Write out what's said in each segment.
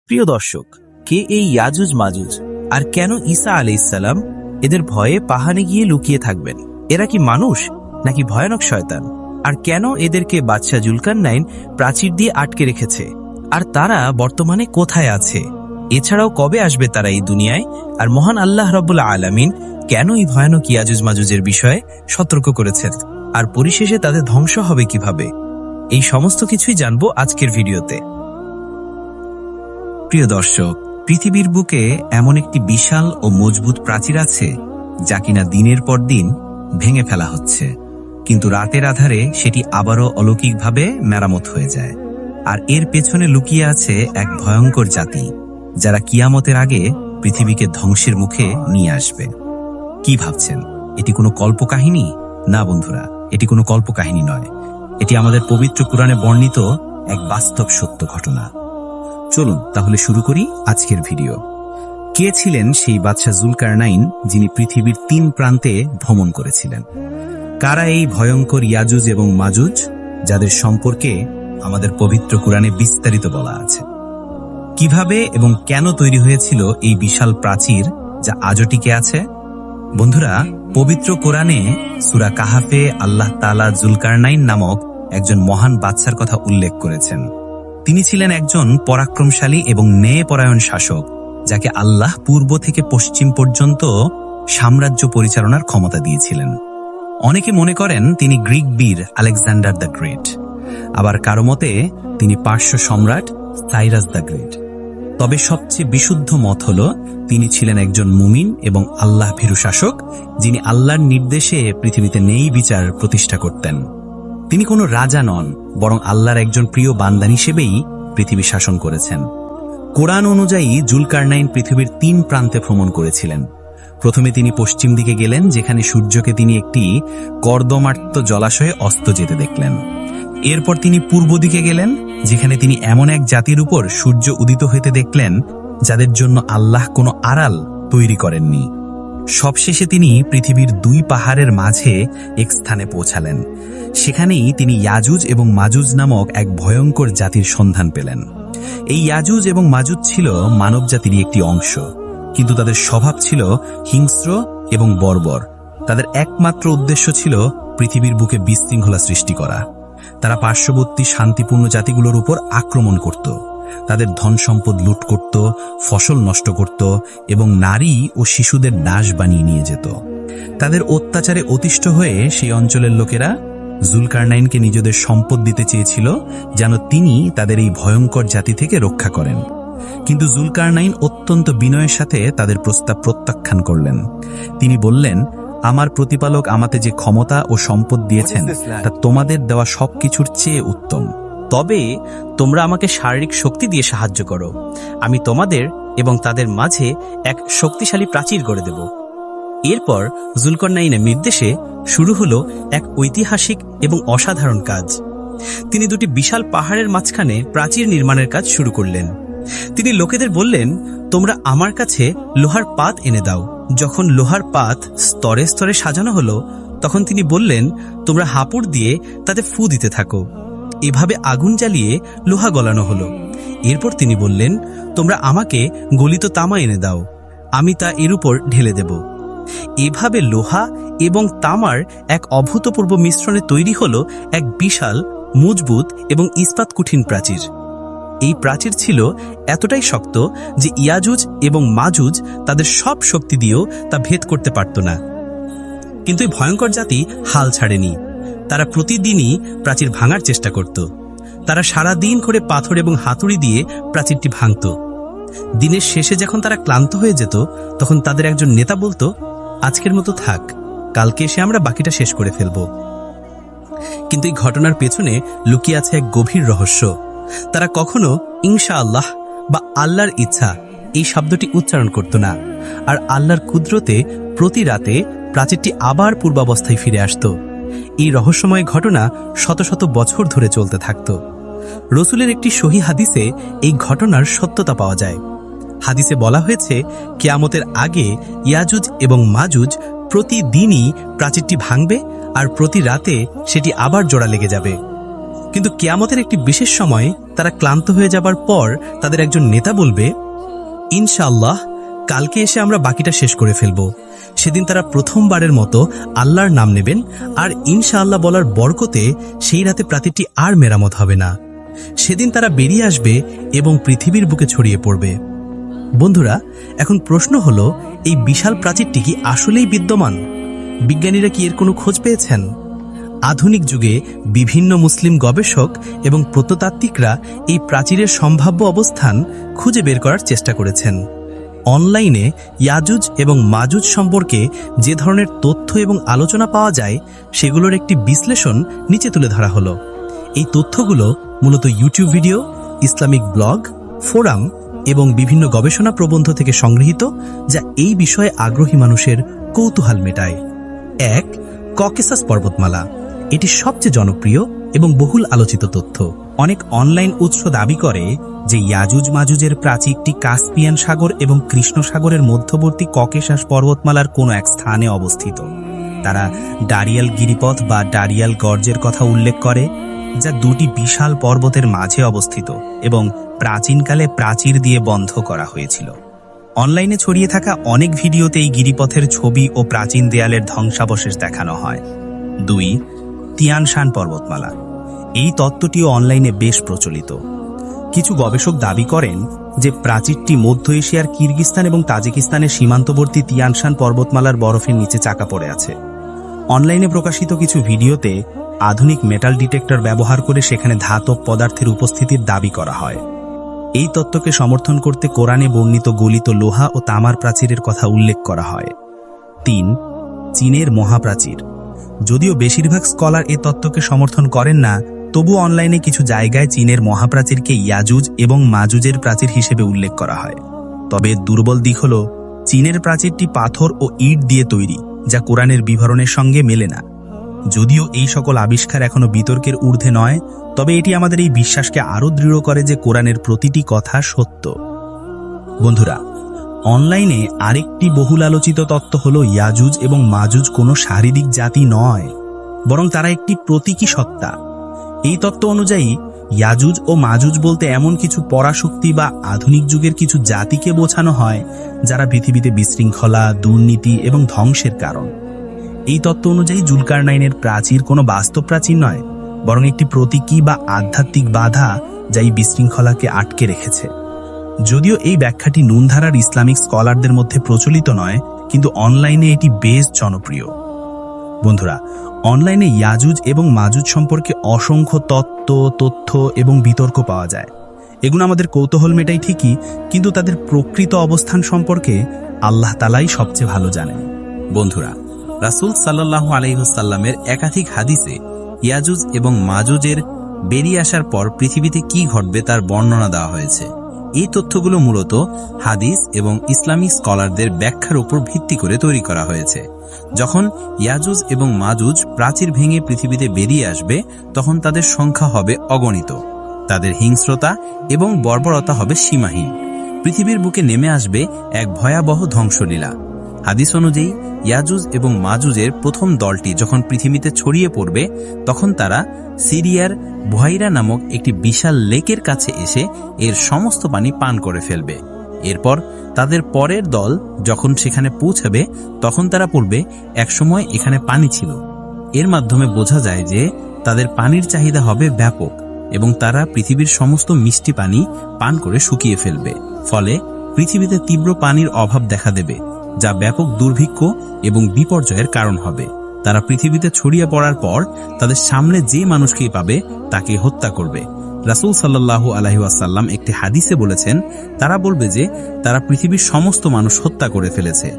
প্রিয় দর্শক, কে এই ইয়াজুজ মাজুজ, আর কেন ঈসা আলাইহিসসালাম এদের ভয়ে পাহাড়ে গিয়ে লুকিয়ে থাকবেন? এরা কি মানুষ নাকি ভয়ানক শয়তান? আর কেন এদেরকে বাদশাহ জুলকারনাইন প্রাচীর দিয়ে আটকে রেখেছে? আর তারা বর্তমানে কোথায় আছে? এছাড়াও কবে আসবে তারা এই দুনিয়ায়? আর মহান আল্লাহ রাব্বুল আলামিন কেন এই ভয়ানক ইয়াজুজ মাজুজের বিষয়ে সতর্ক করেছেন? আর পরিশেষে তাদের ধ্বংস হবে কিভাবে? এই সমস্ত কিছুই জানবো আজকের ভিডিওতে। প্রিয় দর্শক, পৃথিবীর বুকে এমন একটি বিশাল ও মজবুত প্রাচীর আছে যা কিনা দিনের পর দিন ভেঙে ফেলা হচ্ছে, কিন্তু রাতের আধারে সেটি আবারও অলৌকিকভাবে মেরামত হয়ে যায়। আর এর পেছনে লুকিয়ে আছে এক ভয়ঙ্কর জাতি, যারা কিয়ামতের আগে পৃথিবীকে ধ্বংসের মুখে নিয়ে আসবে। কি ভাবছেন, এটি কোনো কল্পকাহিনী? না বন্ধুরা, এটি কোনো কল্পকাহিনী নয়, এটি আমাদের পবিত্র কুরআনে বর্ণিত এক বাস্তব সত্য ঘটনা। চলুন তাহলে শুরু করি আজকের ভিডিও। কে ছিলেন সেই বাদশাহ জুলকারনাইন যিনি পৃথিবীর 3 প্রান্তে ভ্রমণ করেছিলেন? কারা এই ভয়ঙ্কর ইয়াজুজ এবং মাজুজ, যাদের সম্পর্কে আমাদের পবিত্র কুরআনে বিস্তারিত বলা আছে? কিভাবে এবং কেন তৈরি হয়েছিল এই বিশাল প্রাচীর যা আজও টিকে আছে? বন্ধুরা, পবিত্র কোরআনে সূরা কাহাফে আল্লাহ তাআলা জুলকারনাইন নামক একজন মহান বাদশার কথা উল্লেখ করেছেন। তিনি ছিলেন একজন পরাক্রমশালী এবং ন্যায়পরায়ণ শাসক, যাকে আল্লাহ পূর্ব থেকে পশ্চিম পর্যন্ত সাম্রাজ্য পরিচালনার ক্ষমতা দিয়েছিলেন। অনেকে মনে করেন তিনি গ্রিক বীর আলেকজান্ডার দ্য গ্রেট, আবার কারো মতে তিনি পার্শ্ব সম্রাট সাইরাস দ্য গ্রেট। তবে সবচেয়ে বিশুদ্ধ মত হল তিনি ছিলেন একজন মুমিন এবং আল্লাহ ভীরু শাসক, যিনি আল্লাহর নির্দেশে পৃথিবীতে ন্যায় বিচার প্রতিষ্ঠা করতেন। তিনি কোনো রাজা নন, বরং আল্লাহর একজন প্রিয় বান্দা হিসেবেই পৃথিবী শাসন করেছেন। কোরআন অনুযায়ী জুলকারনাইন পৃথিবীর 3 প্রান্তে ভ্রমণ করেছিলেন। প্রথমে তিনি পশ্চিম দিকে গেলেন, যেখানে সূর্যকে তিনি একটি কর্দমাক্ত জলাশয়ে অস্ত যেতে দেখলেন। এরপর তিনি পূর্ব দিকে গেলেন, যেখানে তিনি এমন এক জাতির উপর সূর্য উদিত হইতে দেখলেন যাদের জন্য আল্লাহ কোনো আড়াল তৈরি করেননি। সবশেষে তিনি পৃথিবীর 2 পাহাড়ের মাঝে এক স্থানে পৌঁছালেন। সেখানেই তিনি ইয়াজুজ এবং মাজুজ নামক এক ভয়ঙ্কর জাতির সন্ধান পেলেন। এই ইয়াজুজ এবং মাজুজ ছিল মানব জাতিরই একটি অংশ, কিন্তু তাদের স্বভাব ছিল হিংস্র এবং বর্বর। তাদের একমাত্র উদ্দেশ্য ছিল পৃথিবীর বুকে বিশৃঙ্খলা সৃষ্টি করা। তারা পার্শ্ববর্তী শান্তিপূর্ণ জাতিগুলোর উপর আক্রমণ করত, তাদের ধন সম্পদ লুট করত, ফসল নষ্ট করত এবং নারী ও শিশুদের দাস বানিয়ে নিয়ে যেত। তাদের অত্যাচারে অতিষ্ঠ হয়ে সেই অঞ্চলের লোকেরা জুলকারনাইনকে নিজেদের সম্পদ দিতে চেয়েছিল, যেন তিনি তাদের এই ভয়ঙ্কর জাতি থেকে রক্ষা করেন। কিন্তু জুলকারনাইন অত্যন্ত বিনয়ের সাথে তাদের প্রস্তাব প্রত্যাখ্যান করলেন। তিনি বললেন, আমার প্রতিপালক আমাকে যে ক্ষমতা ও সম্পদ দিয়েছেন তা তোমাদের দেওয়া সবকিছুর চেয়ে উত্তম। তবে তোমরা আমাকে শারীরিক শক্তি দিয়ে সাহায্য করো, আমি তোমাদের এবং তাদের মাঝে এক শক্তিশালী প্রাচীর গড়ে দেব। এরপর জুলকারনাইনের নির্দেশে শুরু হলো এক ঐতিহাসিক এবং অসাধারণ কাজ। তিনি 2টি বিশাল পাহাড়ের মাঝখানে প্রাচীর নির্মাণের কাজ শুরু করলেন। তিনি লোকেদের বললেন, তোমরা আমার কাছে লোহার পাত এনে দাও। যখন লোহার পাত স্তরে স্তরে সাজানো হলো, তখন তিনি বললেন, তোমরা হাঁপুড় দিয়ে তাতে ফু দিতে থাকো। এভাবে আগুন জ্বালিয়ে লোহা গলানো হলো। এরপর তিনি বললেন, তোমরা আমাকে গলিত তামা এনে দাও, আমি তা এর উপর ঢেলে দেব। এভাবে লোহা এবং তামার এক অভূতপূর্ব মিশ্রণে তৈরি হলো এক বিশাল, মজবুত এবং ইস্পাত কঠিন প্রাচীর। এই প্রাচীর ছিল এতটাই শক্ত যে ইয়াজুজ এবং মাজুজ তাদের সব শক্তি দিয়েও তা ভেদ করতে পারত না। কিন্তু এই ভয়ঙ্কর জাতি হাল ছাড়েনি। তারা প্রতিদিনই প্রাচীর ভাঙার চেষ্টা করত। তারা সারা দিন করে পাথর এবং হাতুড়ি দিয়ে প্রাচীরটি ভাঙত। দিনের শেষে যখন তারা ক্লান্ত হয়ে যেত, তখন তাদের একজন নেতা বলতো, আজকের মতো থাক, কালকে এসে আমরা বাকিটা শেষ করে ফেলব। কিন্তু এই ঘটনার পেছনে লুকিয়ে আছে এক গভীর রহস্য। তারা কখনো ইনশাআল্লাহ বা আল্লাহর ইচ্ছা এই শব্দটি উচ্চারণ করত না। আর আল্লাহর কুদরতে প্রতি রাতে প্রাচীরটি আবার পূর্বাবস্থায় ফিরে আসত। এই রহস্যময় ঘটনা শত শত বছর ধরে চলতে থাকত। রসুলের একটি সহিহ হাদিসে এই ঘটনার সত্যতা পাওয়া যায়। হাদিসে বলা হয়েছে, কিয়ামতের আগে ইয়াজুজ এবং মাজুজ প্রতিদিনই প্রাচীরটি ভাঙবে আর প্রতি রাতে সেটি আবার জোড়া লেগে যাবে। কিন্তু কিয়ামতের একটি বিশেষ সময় তারা ক্লান্ত হয়ে যাবার পর তাদের একজন নেতা বলবে, ইনশাআল্লাহ কালকে এসে আমরা বাকিটা শেষ করে ফেলব। সেদিন তারা প্রথমবারের মতো আল্লাহর নাম নেবেন, আর ইনশাআল্লাহ বলার বরকতে সেই রাতে প্রাতিটি আর মেরামত হবে না। সেদিন তারা বেরিয়ে আসবে এবং পৃথিবীর বুকে ছড়িয়ে পড়বে। বন্ধুরা, এখন প্রশ্ন হলো, এই বিশাল প্রাচীরটি কি আসলেই বিদ্যমান? বিজ্ঞানীরা কি এর কোনো খোঁজ পেয়েছেন? আধুনিক যুগে বিভিন্ন মুসলিম গবেষক এবং প্রত্নতাত্ত্বিকরা এই প্রাচীরের সম্ভাব্য অবস্থান খুঁজে বের করার চেষ্টা করেছেন। অনলাইনে ইয়াজুজ এবং মাজুজ সম্পর্কে যে ধরনের তথ্য এবং আলোচনা পাওয়া যায়, সেগুলোর একটি বিশ্লেষণ নিচে তুলে ধরা হলো। এই তথ্যগুলো মূলত YouTube video, Islamic blog, forum এবং বিভিন্ন গবেষণা প্রবন্ধ থেকে সংগৃহীত, যা এই বিষয়ে আগ্রহী মানুষের কৌতূহল মেটায়। 1. ককেসাস পর্বতমালা। এটি সবচেয়ে জনপ্রিয় এবং বহুল আলোচিত তথ্য। অনেক অনলাইন উৎস দাবি করে যে ইয়াজুজ মাজুজের প্রাচীরটি কাস্পিয়ান সাগর এবং কৃষ্ণ সাগরের মধ্যবর্তী ককেশাস পর্বতমালার কোনো এক স্থানে অবস্থিত। তারা ডারিয়াল গিরিপথ বা ডারিয়াল গর্জের কথা উল্লেখ করে, যা দুটি বিশাল পর্বতের মাঝে অবস্থিত এবং প্রাচীনকালে প্রাচীর দিয়ে বন্ধ করা হয়েছিল। অনলাইনে ছড়িয়ে থাকা অনেক ভিডিওতে এই গিরিপথের ছবি ও প্রাচীন দেয়ালের ধ্বংসাবশেষ দেখানো হয়। 2. তিয়ান শান পর্বতমালা। এই তত্ত্বটিও অনলাইনে বেশ প্রচলিত। কিছু গবেষক দাবি করেন যে প্রাচীরটি মধ্য এশিয়ার কিরগিস্তান এবং তাজিকিস্তানের সীমান্তবর্তী তিয়ান শান পর্বতমালার বরফের নিচে চাকা পড়ে আছে। অনলাইনে প্রকাশিত কিছু ভিডিওতে আধুনিক মেটাল ডিটেক্টর ব্যবহার করে সেখানে ধাতব পদার্থের উপস্থিতির দাবি করা হয়। এই তত্ত্বকে সমর্থন করতে কোরআনে বর্ণিত গলিত লোহা ও তামার প্রাচীরের কথা উল্লেখ করা হয়। 3. চীনের মহাপ্রাচীর। যদিও বেশিরভাগ স্কলার এ তত্ত্বকে সমর্থন করেন না, তবু অনলাইনে কিছু জায়গায় চীনের মহাপ্রাচীরকে ইয়াজুজ এবং মাজুজের প্রাচীর হিসেবে উল্লেখ করা হয়। তবে দুর্বল দিক হল চীনের প্রাচীরটি পাথর ও ইট দিয়ে তৈরি, যা কোরআনের বিবরণের সঙ্গে মেলে না। যদিও এই সকল আবিষ্কার এখনো বিতর্কের ঊর্ধ্বে নয়, তবে এটি আমাদের এই বিশ্বাসকে আরও দৃঢ় করে যে কোরআনের প্রতিটি কথা সত্য। বন্ধুরা, অনলাইনে আরেকটি বহুল আলোচিত তত্ত্ব হল ইয়াজুজ এবং মাজুজ কোনো শারীরিক জাতি নয়, বরং তারা একটি প্রতীকী সত্তা। এই তত্ত্ব অনুযায়ী ইয়াজুজ ও মাজুজ বলতে এমন কিছু পরাশক্তি বা আধুনিক যুগের কিছু জাতিকে বোঝানো হয়, যারা পৃথিবীতে বিশৃঙ্খলা, দুর্নীতি এবং ধ্বংসের কারণ। এই তত্ত্ব অনুযায়ী জুলকারনাইনের প্রাচীর কোনো বাস্তব প্রাচীর নয়, বরং একটি প্রতীকী বা আধ্যাত্মিক বাধা, যা এই বিশৃঙ্খলাকে আটকে রেখেছে। যদিও এই ব্যাখ্যাটি নুনধারার ইসলামিক স্কলারদের মধ্যে প্রচলিত নয়, কিন্তু অনলাইনে এটি বেশ জনপ্রিয়। বন্ধুরা, অনলাইনে ইয়াজুজ এবং মাজুজ সম্পর্কে অসংখ্য তথ্য এবং বিতর্ক পাওয়া যায়। এগুলো আমাদের কৌতূহল মেটাই ঠিকই, কিন্তু তাদের প্রকৃত অবস্থান সম্পর্কে আল্লাহ তাআলাই সবচেয়ে ভালো জানেন। বন্ধুরা, রাসূল সাল্লাল্লাহু আলাইহি ওয়াসাল্লামের একাধিক হাদিসে ইয়াজুজ এবং মাজুজের বেরিয়ে আসার পর পৃথিবীতে কি ঘটবে তার বর্ণনা দেওয়া হয়েছে। এই তথ্যগুলো মূলত হাদিস এবং ইসলামিক স্কলারদের ব্যাখ্যার উপর ভিত্তি করে তৈরি করা হয়েছে। যখন ইয়াজুজ এবং মাজুজ প্রাচীর ভেঙে পৃথিবীতে বেরিয়ে আসবে, তখন তাদের সংখ্যা হবে অগণিত, তাদের হিংস্রতা এবং বর্বরতা হবে সীমাহীন। পৃথিবীর বুকে নেমে আসবে এক ভয়াবহ ধ্বংসলীলা। হাদিস অনুযায়ী ইয়াজুজ এবং মাজুজের প্রথম দলটি যখন পৃথিবীতে ছড়িয়ে পড়বে, তখন তারা সিরিয়ার বুহাইরা নামক একটি বিশাল লেকের কাছে এসে এর সমস্ত পানি পান করে ফেলবে। এরপর তাদের পরের দল যখন সেখানে পৌঁছাবে, তখন তারা বলবে, একসময় এখানে পানি ছিল। এর মাধ্যমে বোঝা যায় যে তাদের পানির চাহিদা হবে ব্যাপক এবং তারা পৃথিবীর সমস্ত মিষ্টি পানি পান করে শুকিয়ে ফেলবে। ফলে পৃথিবীতে তীব্র পানির অভাব দেখা দেবে, যা ব্যাপক দুর্ভিক্ষ এবং বিপর্যয়ের কারণ হবে। তারা পৃথিবীতে ছড়িয়ে পড়ার পর তাদের সামনে যে মানুষকেই পাবে তাকে হত্যা করবে। রাসূল সাল্লাল্লাহু আলাইহি ওয়াসাল্লাম একটি হাদিসে বলেছেন, তারা বলবে যে তারা পৃথিবীর সমস্ত মানুষ হত্যা করে ফেলেছে।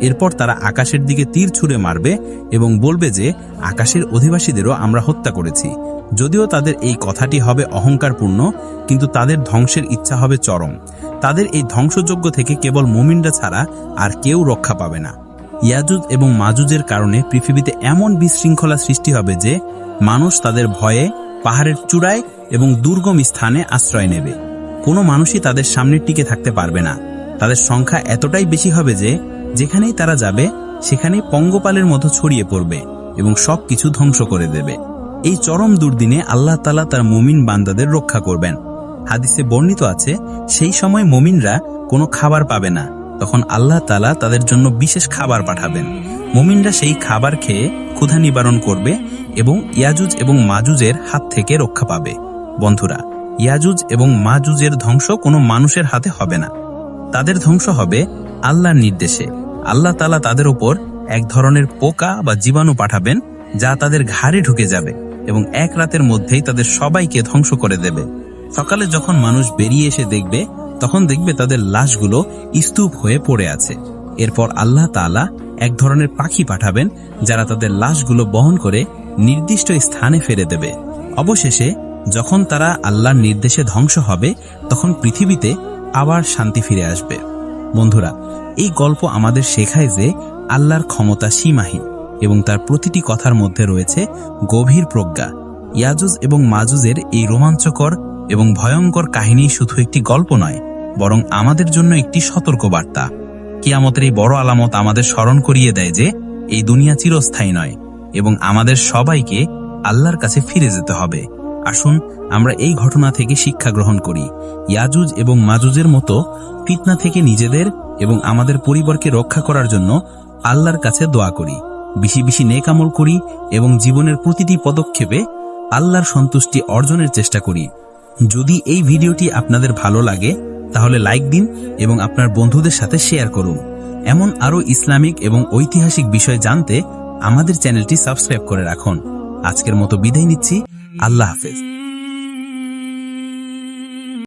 এরপর তারা আকাশের দিকে তীর ছুঁড়ে মারবে এবং বলবে যে আকাশের অধিবাসীদেরও আমরা হত্যা করেছি। যদিও তাদের এই কথাটি হবে অহংকারপূর্ণ, কিন্তু তাদের ধ্বংসের ইচ্ছা হবে চরম। তাদের এই ধ্বংসযজ্ঞ থেকে কেবল মুমিনরা ছাড়া আর কেউ রক্ষা পাবে না। ইয়াজুজ এবং মাজুজের কারণে পৃথিবীতে এমন বিশৃঙ্খলা সৃষ্টি হবে যে মানুষ তাদের ভয়ে পাহাড়ের চূড়ায় এবং দুর্গম স্থানে আশ্রয় নেবে। কোনো মানুষই তাদের সামনে টিকে থাকতে পারবে না। তাদের সংখ্যা এতটাই বেশি হবে যে যেখানেই তারা যাবে সেখানেই পঙ্গপালের মতো ছড়িয়ে পড়বে এবং সবকিছু ধ্বংস করে দেবে। এই চরম দুর্দিনে আল্লাহ তাআলা তার মুমিন বান্দাদের রক্ষা করবেন। হাদিসে বর্ণিত আছে, সেই সময় মুমিনরা কোনো খাবার পাবে না, তখন আল্লাহ তাআলা তাদের জন্য বিশেষ খাবার পাঠাবেন। মুমিনরা সেই খাবার খেয়ে ক্ষুধা নিবারণ করবে এবং ইয়াজুজ এবং মাজুজের হাত থেকে রক্ষা পাবে। বন্ধুরা, ইয়াজুজ এবং মাজুজের ধ্বংস কোনো মানুষের হাতে হবে না, তাদের ধ্বংস হবে আল্লাহর নির্দেশে। আল্লাহ তাআলা তাদের উপর এক ধরনের পোকা বা জীবাণু পাঠাবেন, যা তাদের ঘাড়ে ঢুকে যাবে এবং এক রাতের মধ্যেই তাদের সবাইকে ধ্বংস করে দেবে। সকালে যখন মানুষ বেরিয়ে এসে দেখবে, তখন দেখবে তাদের লাশগুলো স্তূপ হয়ে পড়ে আছে। এরপর আল্লাহ তাআলা এক ধরনের পাখি পাঠাবেন, যারা তাদের লাশগুলো বহন করে নির্দিষ্ট স্থানে ফেলে দেবে। অবশেষে যখন তারা আল্লাহর নির্দেশে ধ্বংস হবে, তখন পৃথিবীতে আবার শান্তি ফিরে আসবে। বন্ধুরা, এই গল্প আমাদের শেখায় যে আল্লাহর ক্ষমতা সীমাহীন এবং তার প্রতিটি কথার মধ্যে রয়েছে গভীর প্রজ্ঞা। ইয়াজুজ এবং মাজুজের এই রোমাঞ্চকর এবং ভয়ঙ্কর কাহিনী শুধু একটি গল্প নয়, বরং আমাদের জন্য একটি সতর্ক বার্তা। কিয়ামতের এই বড় আলামত আমাদের স্মরণ করিয়ে দেয় যে এই দুনিয়া চিরস্থায়ী নয় এবং আমাদের সবাইকে আল্লাহর কাছে ফিরে যেতে হবে। আসুন আমরা এই ঘটনা থেকে শিক্ষা গ্রহণ করি। ইয়াজুজ এবং মাজুজের মতো ফিতনা থেকে নিজেদের এবং আমাদের পরিবারকে রক্ষা করার জন্য আল্লাহর কাছে দোয়া করি, বেশি বেশি নেক আমল করি এবং জীবনের প্রতিটি পদক্ষেপে আল্লাহর সন্তুষ্টি অর্জনের চেষ্টা করি। যদি এই ভিডিওটি আপনাদের ভালো লাগে তাহলে লাইক দিন এবং আপনার বন্ধুদের সাথে শেয়ার করুন। এমন আরও ইসলামিক এবং ঐতিহাসিক বিষয় জানতে আমাদের চ্যানেলটি সাবস্ক্রাইব করে রাখুন। আজকের মতো বিদায় নিচ্ছি। আল্লাহ হাফেজ।